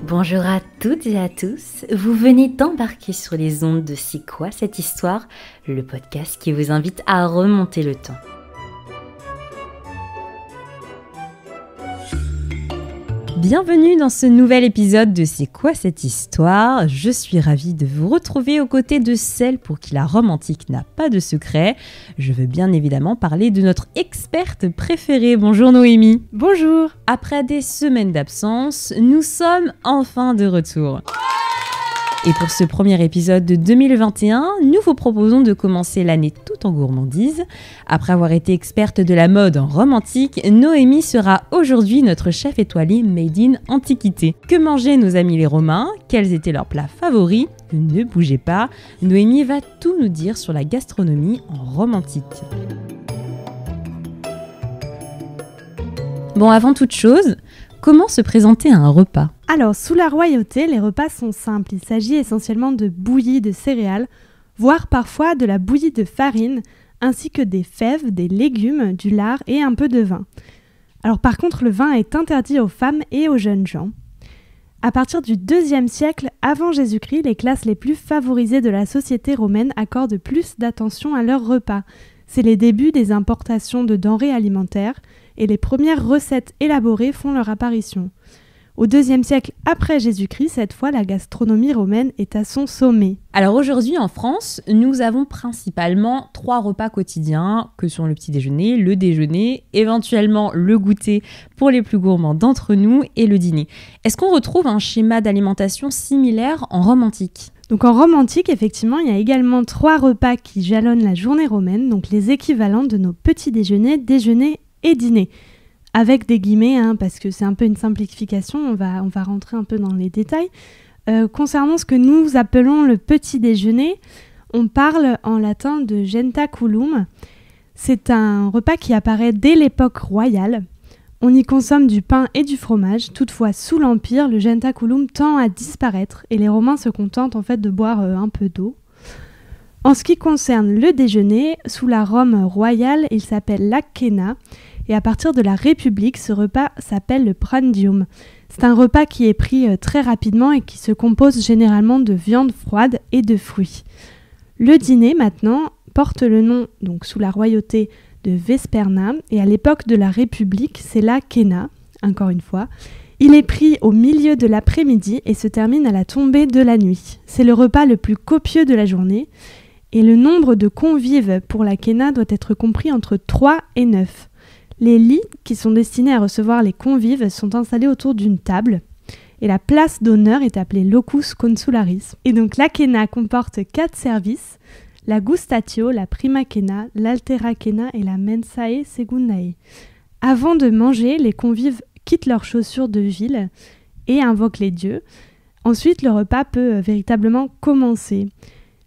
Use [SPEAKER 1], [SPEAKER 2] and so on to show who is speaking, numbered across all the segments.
[SPEAKER 1] Bonjour à toutes et à tous, vous venez d'embarquer sur les ondes de C'est quoi cette histoire, le podcast qui vous invite à remonter le temps. Bienvenue dans ce nouvel épisode de C'est quoi cette histoire ? Je suis ravie de vous retrouver aux côtés de celle pour qui la Rome antique n'a pas de secret. Je veux bien évidemment parler de notre experte préférée. Bonjour Noémie.
[SPEAKER 2] Bonjour.
[SPEAKER 1] Après des semaines d'absence, nous sommes enfin de retour. Et pour ce premier épisode de 2021, nous vous proposons de commencer l'année tout en gourmandise. Après avoir été experte de la mode en Rome antique, Noémie sera aujourd'hui notre chef étoilé Made in Antiquité. Que mangeaient nos amis les Romains ? Quels étaient leurs plats favoris ? Ne bougez pas, Noémie va tout nous dire sur la gastronomie en Rome antique. Bon, avant toute chose, comment se présenter à un repas ?
[SPEAKER 2] Alors, sous la royauté, les repas sont simples. Il s'agit essentiellement de bouillie de céréales, voire parfois de la bouillie de farine, ainsi que des fèves, des légumes, du lard et un peu de vin. Alors par contre, le vin est interdit aux femmes et aux jeunes gens. À partir du IIe siècle avant Jésus-Christ, les classes les plus favorisées de la société romaine accordent plus d'attention à leurs repas. C'est les débuts des importations de denrées alimentaires et les premières recettes élaborées font leur apparition. Au IIe siècle après Jésus-Christ, cette fois, la gastronomie romaine est à son sommet.
[SPEAKER 1] Alors aujourd'hui en France, nous avons principalement 3 repas quotidiens que sont le petit déjeuner, le déjeuner, éventuellement le goûter pour les plus gourmands d'entre nous et le dîner. Est-ce qu'on retrouve un schéma d'alimentation similaire en Rome antique ?
[SPEAKER 2] Donc en Rome antique, effectivement, il y a également 3 repas qui jalonnent la journée romaine, donc les équivalents de nos petits déjeuners, déjeuners et dîners. Avec des guillemets, parce que c'est un peu une simplification, on va rentrer un peu dans les détails. Concernant ce que nous appelons le petit déjeuner, on parle en latin de jentaculum. C'est un repas qui apparaît dès l'époque royale. On y consomme du pain et du fromage. Toutefois, sous l'Empire, le jentaculum tend à disparaître et les Romains se contentent en fait de boire un peu d'eau. En ce qui concerne le déjeuner, sous la Rome royale, il s'appelle la cena. Et à partir de la République, ce repas s'appelle le prandium. C'est un repas qui est pris très rapidement et qui se compose généralement de viande froide et de fruits. Le dîner, maintenant, porte le nom, donc sous la royauté, de vesperna. Et à l'époque de la République, c'est la cena, encore une fois. Il est pris au milieu de l'après-midi et se termine à la tombée de la nuit. C'est le repas le plus copieux de la journée. Et le nombre de convives pour la cena doit être compris entre 3 et 9. Les lits qui sont destinés à recevoir les convives sont installés autour d'une table et la place d'honneur est appelée locus consularis. Et donc la cena comporte 4 services, la gustatio, la prima cena, l'altera cena et la mensae secundae. Avant de manger, les convives quittent leurs chaussures de ville et invoquent les dieux. Ensuite, le repas peut véritablement commencer.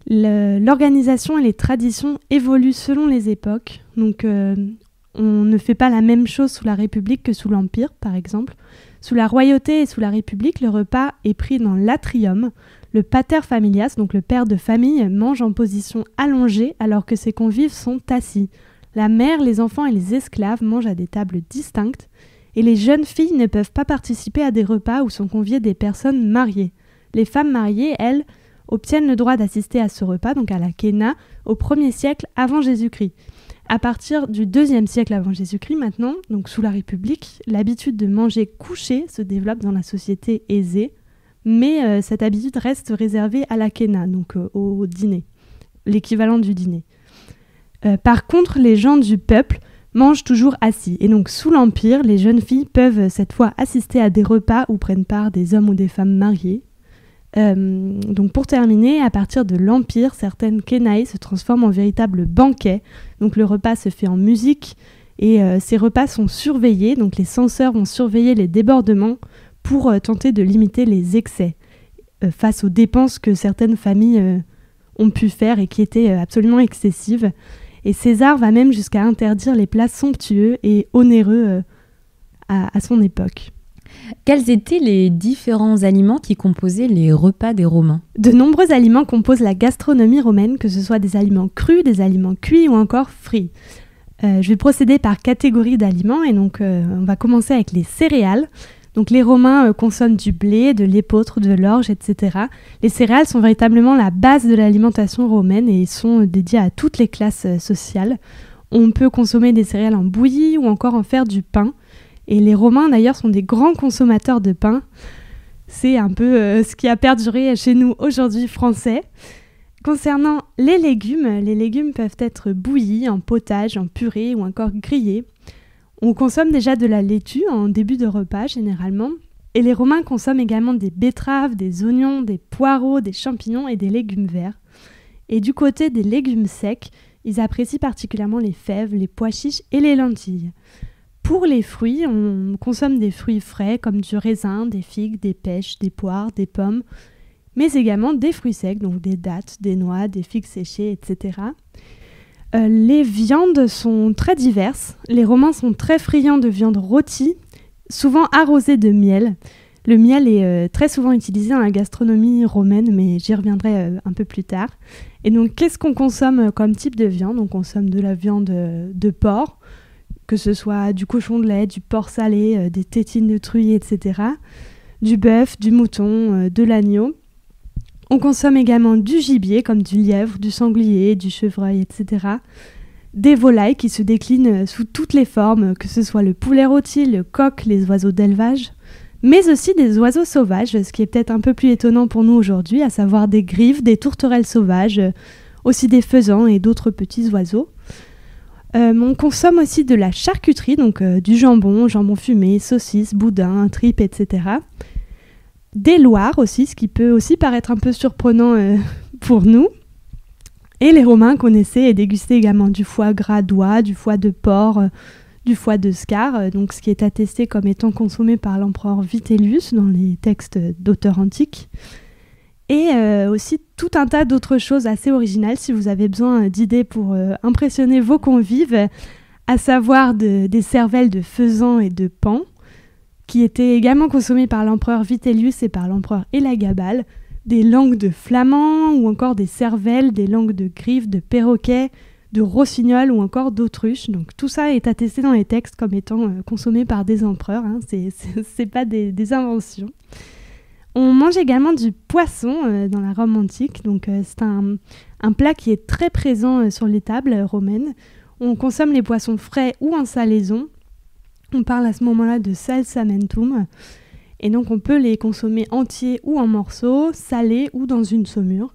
[SPEAKER 2] L'organisation et les traditions évoluent selon les époques, donc on ne fait pas la même chose sous la République que sous l'Empire, par exemple. Sous la royauté et sous la République, le repas est pris dans l'atrium. Le pater familias, donc le père de famille, mange en position allongée alors que ses convives sont assis. La mère, les enfants et les esclaves mangent à des tables distinctes. Et les jeunes filles ne peuvent pas participer à des repas où sont conviées des personnes mariées. Les femmes mariées, elles, obtiennent le droit d'assister à ce repas, donc à la cena, au 1er siècle avant Jésus-Christ. À partir du 2e siècle avant Jésus-Christ maintenant, donc sous la République, l'habitude de manger couché se développe dans la société aisée, mais cette habitude reste réservée à la cena, donc au dîner, l'équivalent du dîner. Par contre, les gens du peuple mangent toujours assis, et donc sous l'Empire, les jeunes filles peuvent cette fois assister à des repas où prennent part des hommes ou des femmes mariés. Donc pour terminer, à partir de l'Empire, certaines kenae se transforment en véritables banquets. Donc le repas se fait en musique et ces repas sont surveillés. Donc les censeurs vont surveiller les débordements pour tenter de limiter les excès face aux dépenses que certaines familles ont pu faire et qui étaient absolument excessives. Et César va même jusqu'à interdire les plats somptueux et onéreux à son époque.
[SPEAKER 1] Quels étaient les différents aliments qui composaient les repas des Romains ?
[SPEAKER 2] De nombreux aliments composent la gastronomie romaine, que ce soit des aliments crus, des aliments cuits ou encore frits. Je vais procéder par catégorie d'aliments et donc on va commencer avec les céréales. Donc les Romains consomment du blé, de l'épeautre, de l'orge, etc. Les céréales sont véritablement la base de l'alimentation romaine et sont dédiées à toutes les classes sociales. On peut consommer des céréales en bouillie ou encore en faire du pain. Et les Romains d'ailleurs sont des grands consommateurs de pain. C'est un peu ce qui a perduré chez nous aujourd'hui français. Concernant les légumes peuvent être bouillis, en potage, en purée ou encore grillés. On consomme déjà de la laitue en début de repas généralement. Et les Romains consomment également des betteraves, des oignons, des poireaux, des champignons et des légumes verts. Et du côté des légumes secs, ils apprécient particulièrement les fèves, les pois chiches et les lentilles. Pour les fruits, on consomme des fruits frais comme du raisin, des figues, des pêches, des poires, des pommes, mais également des fruits secs, donc des dattes, des noix, des figues séchées, etc. Les viandes sont très diverses. Les Romains sont très friands de viande rôtie, souvent arrosée de miel. Le miel est très souvent utilisé dans la gastronomie romaine, mais j'y reviendrai un peu plus tard. Et donc, qu'est-ce qu'on consomme comme type de viande ? On consomme de la viande de porc, que ce soit du cochon de lait, du porc salé, des tétines de truie, etc. Du bœuf, du mouton, de l'agneau. On consomme également du gibier comme du lièvre, du sanglier, du chevreuil, etc. Des volailles qui se déclinent sous toutes les formes, que ce soit le poulet rôti, le coq, les oiseaux d'élevage, mais aussi des oiseaux sauvages, ce qui est peut-être un peu plus étonnant pour nous aujourd'hui, à savoir des grives, des tourterelles sauvages, aussi des faisans et d'autres petits oiseaux. On consomme aussi de la charcuterie, donc du jambon fumé, saucisses, boudin, tripes, etc. Des loirs aussi, ce qui peut aussi paraître un peu surprenant pour nous. Et les Romains connaissaient et dégustaient également du foie gras d'oie, du foie de porc, du foie de scar, donc ce qui est attesté comme étant consommé par l'empereur Vitellius dans les textes d'auteurs antiques. Et aussi tout un tas d'autres choses assez originales si vous avez besoin d'idées pour impressionner vos convives, à savoir des cervelles de faisan et de paon, qui étaient également consommées par l'empereur Vitellius et par l'empereur Élagabal, des langues de flamand ou encore des cervelles, des langues de griffes, de perroquets, de rossignols ou encore d'autruches. Donc tout ça est attesté dans les textes comme étant consommé par des empereurs, hein. C'est pas des inventions. On mange également du poisson dans la Rome antique, donc c'est un plat qui est très présent sur les tables romaines. On consomme les poissons frais ou en salaison. On parle à ce moment-là de salsamentum. Et donc on peut les consommer entiers ou en morceaux, salés ou dans une saumure.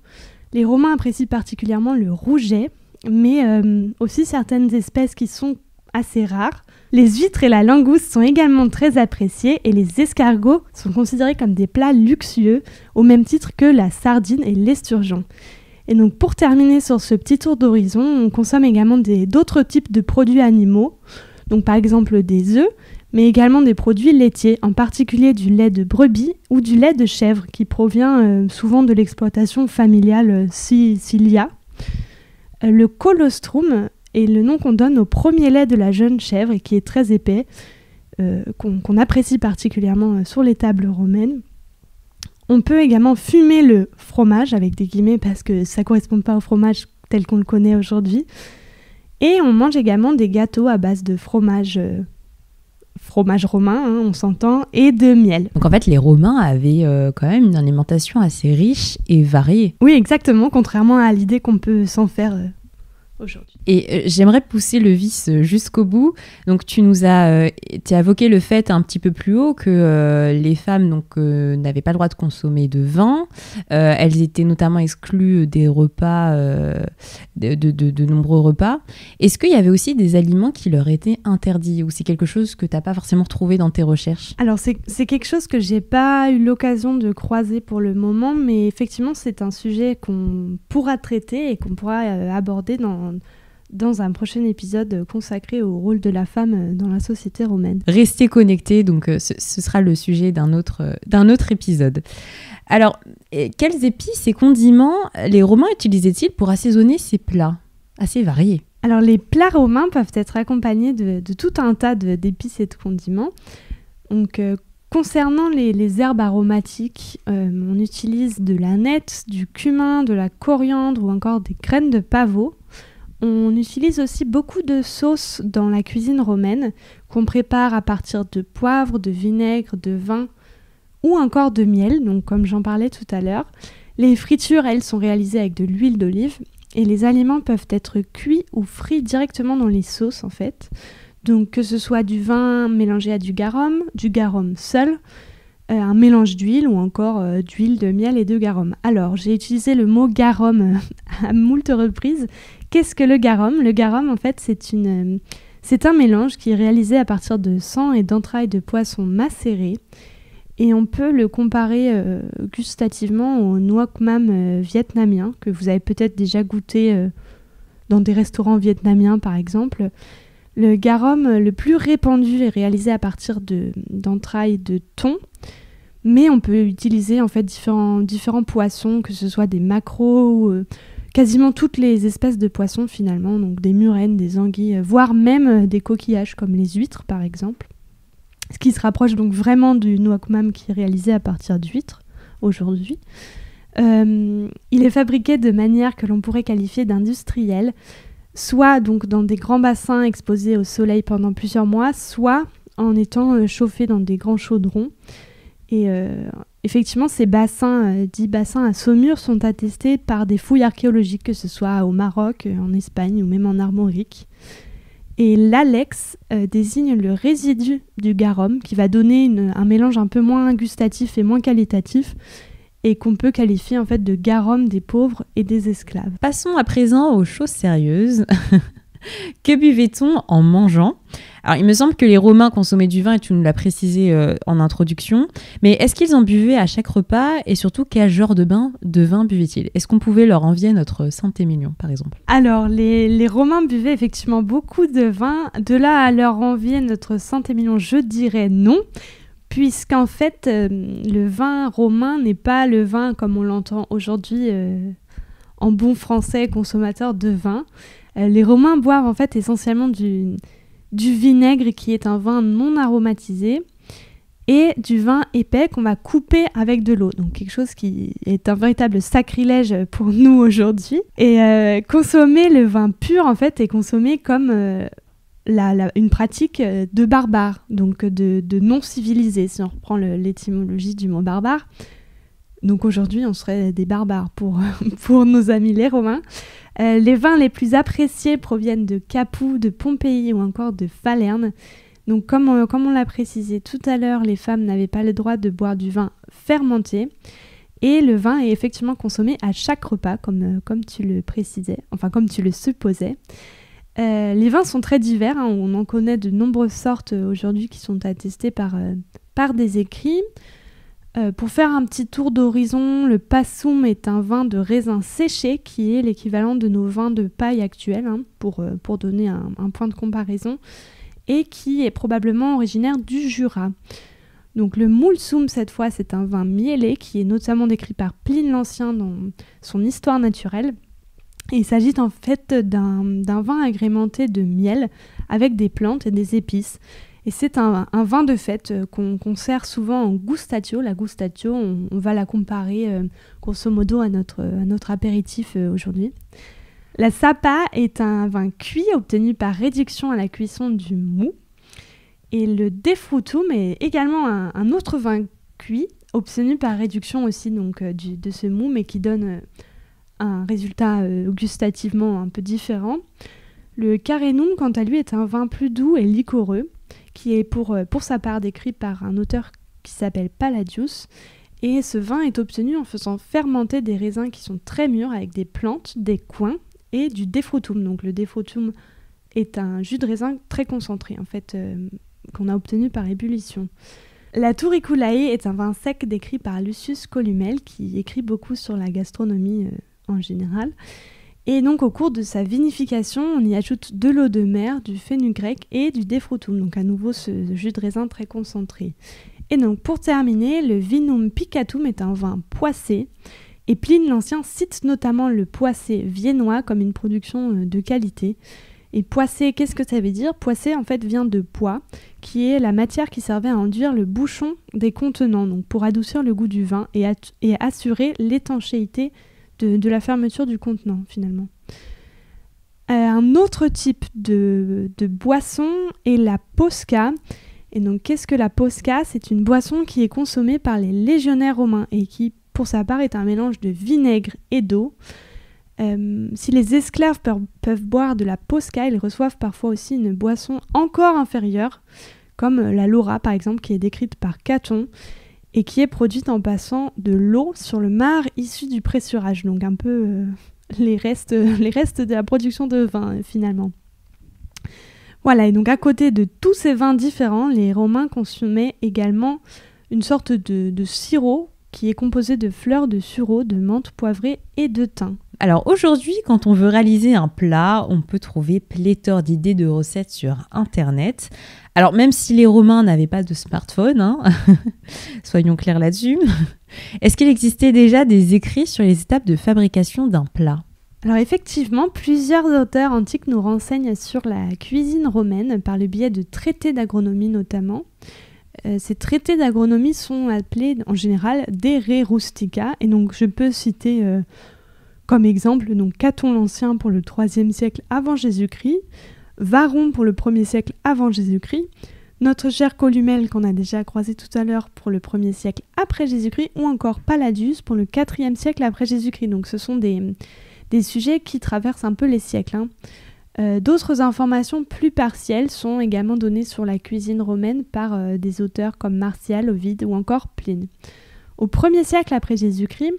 [SPEAKER 2] Les Romains apprécient particulièrement le rouget, mais aussi certaines espèces qui sont assez rares. Les huîtres et la langouste sont également très appréciées et les escargots sont considérés comme des plats luxueux au même titre que la sardine et l'esturgeon. Et donc pour terminer sur ce petit tour d'horizon, on consomme également d'autres types de produits animaux, donc par exemple des œufs, mais également des produits laitiers, en particulier du lait de brebis ou du lait de chèvre qui provient souvent de l'exploitation familiale s'il y a. Le colostrum est le nom qu'on donne au premier lait de la jeune chèvre et qui est très épais, qu'on apprécie particulièrement sur les tables romaines. On peut également fumer le fromage, avec des guillemets parce que ça ne correspond pas au fromage tel qu'on le connaît aujourd'hui. Et on mange également des gâteaux à base de fromage romain, hein, on s'entend, et de miel.
[SPEAKER 1] Donc en fait, les Romains avaient quand même une alimentation assez riche et variée.
[SPEAKER 2] Oui, exactement, contrairement à l'idée qu'on peut s'en faire aujourd'hui.
[SPEAKER 1] Et j'aimerais pousser le vice jusqu'au bout. Donc tu as évoqué le fait un petit peu plus haut que les femmes n'avaient pas le droit de consommer de vin. Elles étaient notamment exclues des repas, de nombreux repas. Est-ce qu'il y avait aussi des aliments qui leur étaient interdits, ou c'est quelque chose que tu n'as pas forcément retrouvé dans tes recherches ?
[SPEAKER 2] Alors c'est quelque chose que j'ai pas eu l'occasion de croiser pour le moment, mais effectivement c'est un sujet qu'on pourra traiter et qu'on pourra aborder dans un prochain épisode consacré au rôle de la femme dans la société romaine.
[SPEAKER 1] Restez connectés, donc ce sera le sujet d'un autre épisode. Alors, quels épices et condiments les Romains utilisaient-ils pour assaisonner ces plats assez variés ?
[SPEAKER 2] Alors, les plats romains peuvent être accompagnés de tout un tas d'épices et de condiments. Donc, concernant les herbes aromatiques, on utilise de l'aneth, du cumin, de la coriandre ou encore des graines de pavot. On utilise aussi beaucoup de sauces dans la cuisine romaine qu'on prépare à partir de poivre, de vinaigre, de vin ou encore de miel, donc comme j'en parlais tout à l'heure. Les fritures, elles, sont réalisées avec de l'huile d'olive et les aliments peuvent être cuits ou frits directement dans les sauces en fait. Donc que ce soit du vin mélangé à du garum seul, un mélange d'huile ou encore d'huile, de miel et de garum. Alors, j'ai utilisé le mot garum à moult reprises. Qu'est-ce que le garum ? Le garum, en fait, c'est un mélange qui est réalisé à partir de sang et d'entrailles de poisson macérés. Et on peut le comparer gustativement au nuoc mam vietnamien, que vous avez peut-être déjà goûté dans des restaurants vietnamiens, par exemple. Le garum le plus répandu est réalisé à partir d'entrailles de thon, mais on peut utiliser en fait différents poissons, que ce soit des maquereaux, quasiment toutes les espèces de poissons finalement, donc des murènes, des anguilles, voire même des coquillages comme les huîtres par exemple. Ce qui se rapproche donc vraiment du nuoc mam qui est réalisé à partir d'huîtres aujourd'hui. Il est fabriqué de manière que l'on pourrait qualifier d'industrielle, soit donc dans des grands bassins exposés au soleil pendant plusieurs mois, soit en étant chauffés dans des grands chaudrons. Et effectivement, ces bassins, dits bassins à saumure, sont attestés par des fouilles archéologiques, que ce soit au Maroc, en Espagne ou même en Armorique. Et l'alex désigne le résidu du garum, qui va donner un mélange un peu moins gustatif et moins qualitatif, et qu'on peut qualifier en fait de garum des pauvres et des esclaves.
[SPEAKER 1] Passons à présent aux choses sérieuses. Que buvait-on en mangeant ? Alors, il me semble que les Romains consommaient du vin, et tu nous l'as précisé en introduction, mais est-ce qu'ils en buvaient à chaque repas et surtout quel genre de vin buvaient-ils ? Est-ce qu'on pouvait leur envier notre Saint-Émilion, par exemple ?
[SPEAKER 2] Alors, les Romains buvaient effectivement beaucoup de vin. De là à leur envier notre Saint-Émilion, je dirais non, puisqu'en fait, le vin romain n'est pas le vin comme on l'entend aujourd'hui en bon français consommateur de vin. Les Romains boivent en fait essentiellement du vinaigre qui est un vin non aromatisé et du vin épais qu'on va couper avec de l'eau. Donc quelque chose qui est un véritable sacrilège pour nous aujourd'hui. Et consommer le vin pur en fait est consommé comme une pratique de barbare, donc de non-civilisé, si on reprend l'étymologie du mot barbare. Donc aujourd'hui, on serait des barbares pour nos amis les Romains. Les vins les plus appréciés proviennent de Capoue, de Pompéi ou encore de Falerne. Donc comme on l'a précisé tout à l'heure, les femmes n'avaient pas le droit de boire du vin fermenté. Et le vin est effectivement consommé à chaque repas, comme tu le précisais, enfin comme tu le supposais. Les vins sont très divers, hein, on en connaît de nombreuses sortes aujourd'hui qui sont attestées par des écrits. Pour faire un petit tour d'horizon, le Passum est un vin de raisin séché qui est l'équivalent de nos vins de paille actuels, hein, pour donner un point de comparaison, et qui est probablement originaire du Jura. Donc le Mulsum, cette fois, c'est un vin mielé qui est notamment décrit par Pline l'Ancien dans son Histoire naturelle. Et il s'agit en fait d'un vin agrémenté de miel avec des plantes et des épices. Et c'est un vin de fête qu'on sert souvent en gustatio. La gustatio, on va la comparer grosso modo à notre apéritif aujourd'hui. La sapa est un vin cuit obtenu par réduction à la cuisson du mou. Et le defrutum est également un autre vin cuit obtenu par réduction aussi donc, de ce mou, mais qui donne un résultat gustativement un peu différent. Le carenum, quant à lui, est un vin plus doux et liquoreux, qui est pour sa part décrit par un auteur qui s'appelle Palladius. Et ce vin est obtenu en faisant fermenter des raisins qui sont très mûrs avec des plantes, des coings et du defrutum. Donc le defrutum est un jus de raisin très concentré, en fait, qu'on a obtenu par ébullition. La Turriculae est un vin sec décrit par Lucius Columel, qui écrit beaucoup sur la gastronomie en général. Et donc au cours de sa vinification, on y ajoute de l'eau de mer, du fenugrec et du defrutum, donc à nouveau ce jus de raisin très concentré. Et donc pour terminer, le Vinum Picatum est un vin poissé, et Pline l'Ancien cite notamment le poissé viennois comme une production de qualité. Et poissé, qu'est-ce que ça veut dire ? Poissé en fait vient de pois, qui est la matière qui servait à enduire le bouchon des contenants, donc pour adoucir le goût du vin et assurer l'étanchéité de la fermeture du contenant finalement. Un autre type de boisson est la posca. Et donc, qu'est-ce que la posca ? C'est une boisson qui est consommée par les légionnaires romains et qui, pour sa part, est un mélange de vinaigre et d'eau. Si les esclaves peuvent boire de la posca, ils reçoivent parfois aussi une boisson encore inférieure, comme la lora, par exemple, qui est décrite par Caton, et qui est produite en passant de l'eau sur le marc issu du pressurage. Donc, un peu... les restes de la production de vin, finalement. Voilà, et donc à côté de tous ces vins différents, les Romains consommaient également une sorte de sirop qui est composé de fleurs de sureau, de menthe poivrée et de thym.
[SPEAKER 1] Alors aujourd'hui, quand on veut réaliser un plat, on peut trouver pléthore d'idées de recettes sur Internet. Alors même si les Romains n'avaient pas de smartphone, soyons clairs là-dessus, est-ce qu'il existait déjà des écrits sur les étapes de fabrication d'un plat ?
[SPEAKER 2] Alors effectivement, plusieurs auteurs antiques nous renseignent sur la cuisine romaine par le biais de traités d'agronomie notamment. Ces traités d'agronomie sont appelés en général des Re Rustica, et donc je peux citer comme exemple donc Caton l'Ancien pour le 3e siècle avant Jésus-Christ, Varron pour le 1er siècle avant Jésus-Christ, notre cher Columelle qu'on a déjà croisé tout à l'heure pour le 1er siècle après Jésus-Christ, ou encore Palladius pour le 4e siècle après Jésus-Christ. Donc ce sont des sujets qui traversent un peu les siècles. D'autres informations plus partielles sont également données sur la cuisine romaine par des auteurs comme Martial, Ovide ou encore Pline. Au 1er siècle après Jésus-Christ,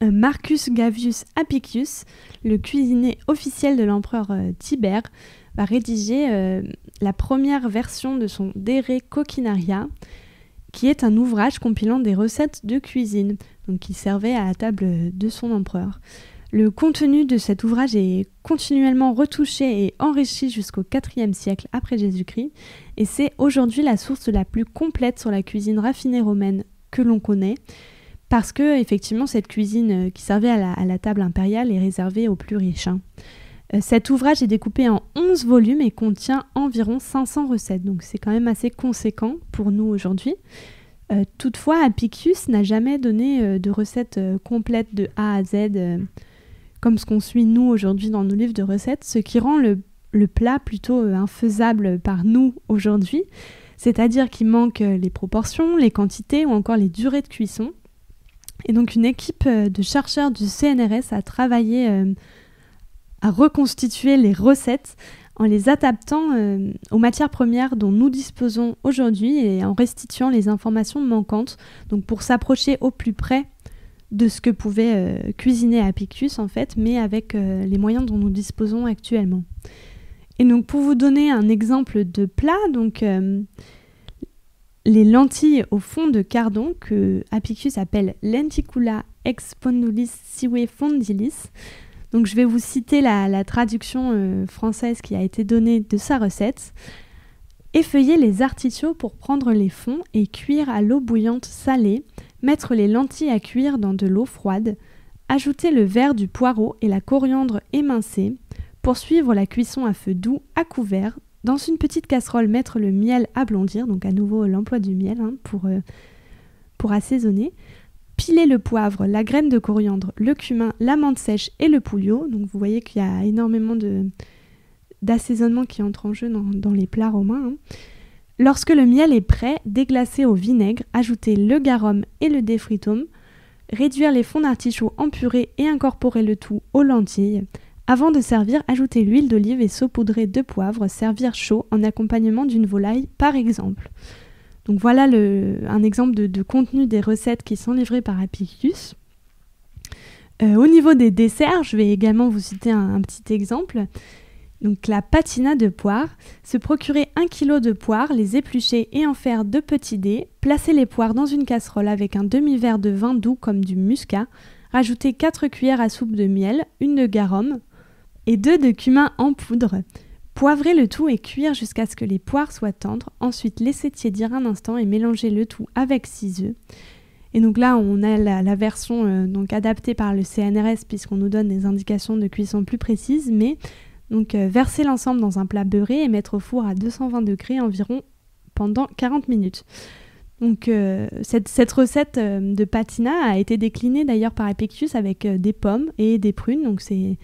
[SPEAKER 2] Marcus Gavius Apicius, le cuisinier officiel de l'empereur Tibère, va rédiger la première version de son De Re Coquinaria, qui est un ouvrage compilant des recettes de cuisine, donc qui servait à la table de son empereur. Le contenu de cet ouvrage est continuellement retouché et enrichi jusqu'au IVe siècle après Jésus-Christ, et c'est aujourd'hui la source la plus complète sur la cuisine raffinée romaine que l'on connaît, parce que effectivement cette cuisine qui servait à la table impériale est réservée aux plus riches. Cet ouvrage est découpé en 11 volumes et contient environ 500 recettes, donc c'est quand même assez conséquent pour nous aujourd'hui. Toutefois, Apicius n'a jamais donné de recettes complètes de A à Z, comme ce qu'on suit nous aujourd'hui dans nos livres de recettes, ce qui rend le plat plutôt infaisable par nous aujourd'hui, c'est-à-dire qu'il manque les proportions, les quantités ou encore les durées de cuisson. Et donc une équipe de chercheurs du CNRS a travaillé à reconstituer les recettes en les adaptant aux matières premières dont nous disposons aujourd'hui et en restituant les informations manquantes, donc pour s'approcher au plus près de ce que pouvait cuisiner Apicius en fait, mais avec les moyens dont nous disposons actuellement. Et donc pour vous donner un exemple de plat, donc les lentilles au fond de cardon que Apicius appelle lenticula ex spondulis sive fondilis. Donc je vais vous citer la traduction française qui a été donnée de sa recette. Effeuiller les artichauts pour prendre les fonds et cuire à l'eau bouillante salée, mettre les lentilles à cuire dans de l'eau froide, ajouter le verre du poireau et la coriandre émincée, poursuivre la cuisson à feu doux à couvert, dans une petite casserole mettre le miel à blondir, donc à nouveau l'emploi du miel pour assaisonner, piler le poivre, la graine de coriandre, le cumin, la menthe sèche et le pouliot. Donc vous voyez qu'il y a énormément d'assaisonnement qui entre en jeu dans les plats romains. Lorsque le miel est prêt, déglacer au vinaigre, ajouter le garum et le défritum, réduire les fonds d'artichaut en purée et incorporer le tout aux lentilles. Avant de servir, ajouter l'huile d'olive et saupoudrer de poivre, servir chaud en accompagnement d'une volaille par exemple. Donc voilà un exemple de contenu des recettes qui sont livrées par Apicius. Au niveau des desserts, je vais également vous citer un petit exemple. Donc la patina de poire, se procurer 1 kg de poires, les éplucher et en faire 2 petits dés, placer les poires dans une casserole avec un demi-verre de vin doux comme du muscat, rajouter 4 cuillères à soupe de miel, 1 de garum et 2 de cumin en poudre. Poivrer le tout et cuire jusqu'à ce que les poires soient tendres, ensuite laisser tiédir un instant et mélanger le tout avec 6 œufs. Et donc là, on a la version donc adaptée par le CNRS puisqu'on nous donne des indications de cuisson plus précises, mais donc verser l'ensemble dans un plat beurré et mettre au four à 220 degrés environ pendant 40 minutes. Donc cette recette de patina a été déclinée d'ailleurs par Apicius avec des pommes et des prunes, donc c'est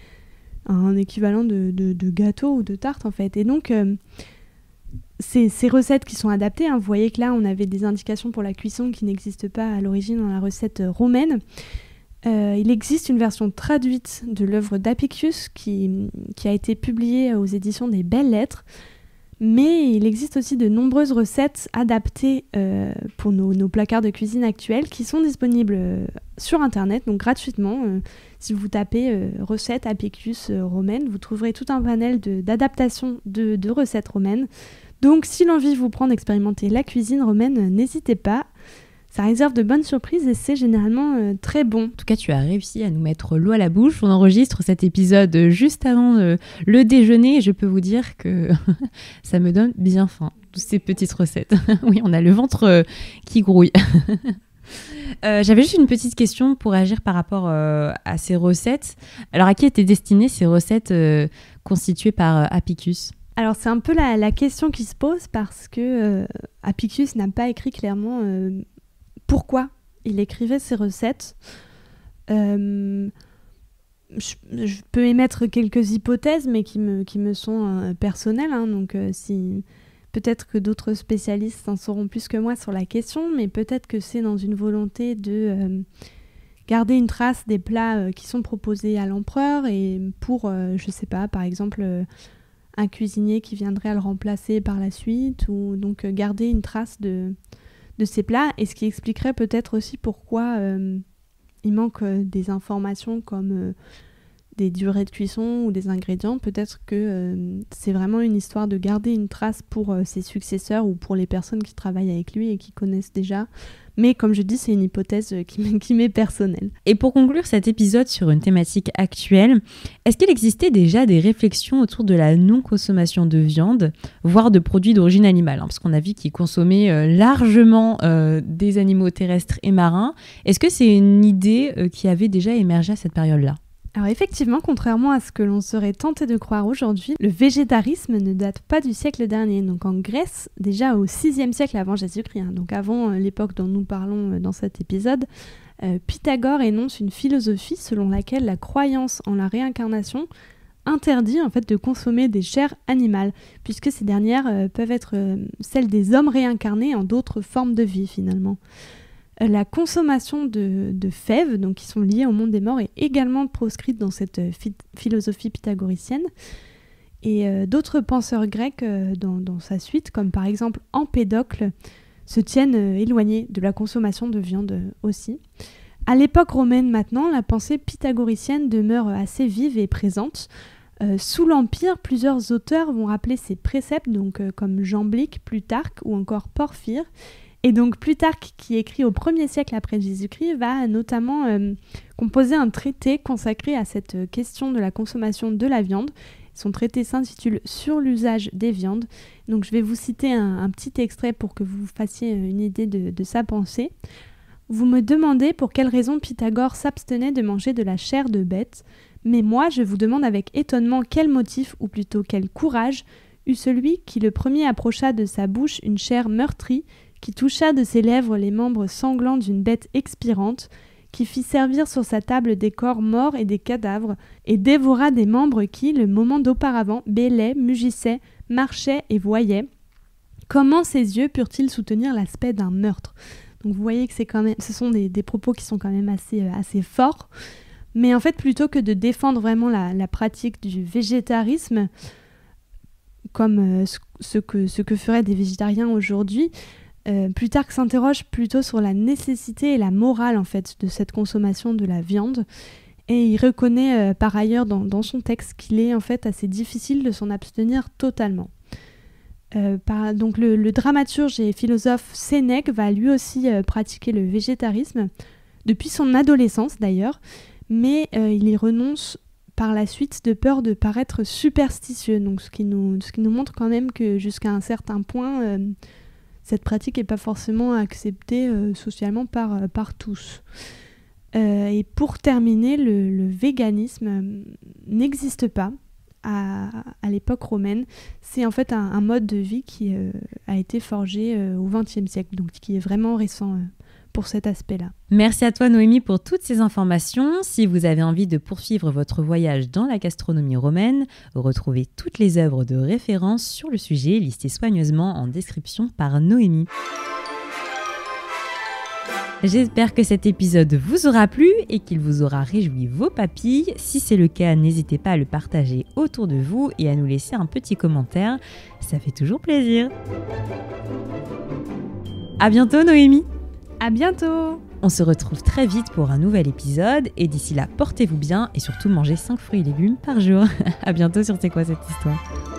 [SPEAKER 2] un équivalent de gâteau ou de tarte en fait. Et donc ces recettes qui sont adaptées, vous voyez que là on avait des indications pour la cuisson qui n'existent pas à l'origine dans la recette romaine. Il existe une version traduite de l'œuvre d'Apicius qui a été publiée aux éditions des Belles Lettres, mais il existe aussi de nombreuses recettes adaptées pour nos placards de cuisine actuels qui sont disponibles sur internet, donc gratuitement. Si vous tapez recettes Apicius romaine, vous trouverez tout un panel d'adaptations de recettes romaines. Donc si l'envie vous prend d'expérimenter la cuisine romaine, n'hésitez pas. Ça réserve de bonnes surprises et c'est généralement très bon.
[SPEAKER 1] En tout cas, tu as réussi à nous mettre l'eau à la bouche. On enregistre cet épisode juste avant le déjeuner et je peux vous dire que ça me donne bien faim, toutes ces petites recettes. Oui, on a le ventre qui grouille. J'avais juste une petite question pour agir par rapport à ces recettes. Alors, à qui étaient destinées ces recettes constituées par Apicius ?
[SPEAKER 2] Alors, c'est un peu la question qui se pose parce que Apicius n'a pas écrit clairement pourquoi il écrivait ces recettes. Je peux émettre quelques hypothèses, mais qui me sont personnelles. Donc, peut-être que d'autres spécialistes en sauront plus que moi sur la question, mais peut-être que c'est dans une volonté de garder une trace des plats qui sont proposés à l'empereur et pour, je sais pas, par exemple, un cuisinier qui viendrait à le remplacer par la suite, ou donc garder une trace de ces plats, et ce qui expliquerait peut-être aussi pourquoi il manque des informations comme des durées de cuisson ou des ingrédients. Peut-être que c'est vraiment une histoire de garder une trace pour ses successeurs ou pour les personnes qui travaillent avec lui et qui connaissent déjà. Mais comme je dis, c'est une hypothèse qui m'est personnelle.
[SPEAKER 1] Et pour conclure cet épisode sur une thématique actuelle, est-ce qu'il existait déjà des réflexions autour de la non-consommation de viande, voire de produits d'origine animale, parce qu'on a vu qu'ils consommaient largement des animaux terrestres et marins. Est-ce que c'est une idée qui avait déjà émergé à cette période-là ?
[SPEAKER 2] Alors effectivement, contrairement à ce que l'on serait tenté de croire aujourd'hui, le végétarisme ne date pas du siècle dernier. Donc en Grèce, déjà au 6e siècle avant Jésus-Christ, donc avant l'époque dont nous parlons dans cet épisode, Pythagore énonce une philosophie selon laquelle la croyance en la réincarnation interdit en fait de consommer des chairs animales, puisque ces dernières peuvent être celles des hommes réincarnés en d'autres formes de vie finalement. La consommation de fèves, donc qui sont liées au monde des morts, est également proscrite dans cette philosophie pythagoricienne. Et d'autres penseurs grecs dans sa suite, comme par exemple Empédocle, se tiennent éloignés de la consommation de viande aussi. À l'époque romaine maintenant, la pensée pythagoricienne demeure assez vive et présente. Sous l'Empire, plusieurs auteurs vont rappeler ces préceptes, donc comme Jamblique, Plutarque ou encore Porphyre. Et donc Plutarque, qui écrit au 1er siècle après Jésus-Christ, va notamment composer un traité consacré à cette question de la consommation de la viande. Son traité s'intitule « Sur l'usage des viandes ». Donc je vais vous citer un petit extrait pour que vous fassiez une idée de sa pensée. Vous me demandez pour quelle raison Pythagore s'abstenait de manger de la chair de bête, mais moi je vous demande avec étonnement quel motif, ou plutôt quel courage, eut celui qui le premier approcha de sa bouche une chair meurtrie, qui toucha de ses lèvres les membres sanglants d'une bête expirante, qui fit servir sur sa table des corps morts et des cadavres, et dévora des membres qui, le moment d'auparavant, bêlaient, mugissaient, marchaient et voyaient. Comment ses yeux purent-ils soutenir l'aspect d'un meurtre ? Donc vous voyez que ce sont des propos qui sont quand même assez forts, mais en fait, plutôt que de défendre vraiment la pratique du végétarisme, comme ce que feraient des végétariens aujourd'hui, Plutarque s'interroge plutôt sur la nécessité et la morale en fait de cette consommation de la viande, et il reconnaît par ailleurs dans son texte qu'il est en fait assez difficile de s'en abstenir totalement. Donc le dramaturge et philosophe Sénèque va lui aussi pratiquer le végétarisme depuis son adolescence d'ailleurs, mais il y renonce par la suite de peur de paraître superstitieux, donc ce qui nous montre quand même que jusqu'à un certain point cette pratique n'est pas forcément acceptée socialement par tous. Et pour terminer, le véganisme n'existe pas à l'époque romaine. C'est en fait un mode de vie qui a été forgé au XXe siècle, donc qui est vraiment récent pour cet aspect-là.
[SPEAKER 1] Merci à toi Noémie pour toutes ces informations. Si vous avez envie de poursuivre votre voyage dans la gastronomie romaine, retrouvez toutes les œuvres de référence sur le sujet listées soigneusement en description par Noémie. J'espère que cet épisode vous aura plu et qu'il vous aura réjoui vos papilles. Si c'est le cas, n'hésitez pas à le partager autour de vous et à nous laisser un petit commentaire. Ça fait toujours plaisir. À bientôt Noémie.
[SPEAKER 2] À bientôt.
[SPEAKER 1] On se retrouve très vite pour un nouvel épisode et d'ici là, portez-vous bien et surtout mangez 5 fruits et légumes par jour. À bientôt sur C'est quoi cette histoire ?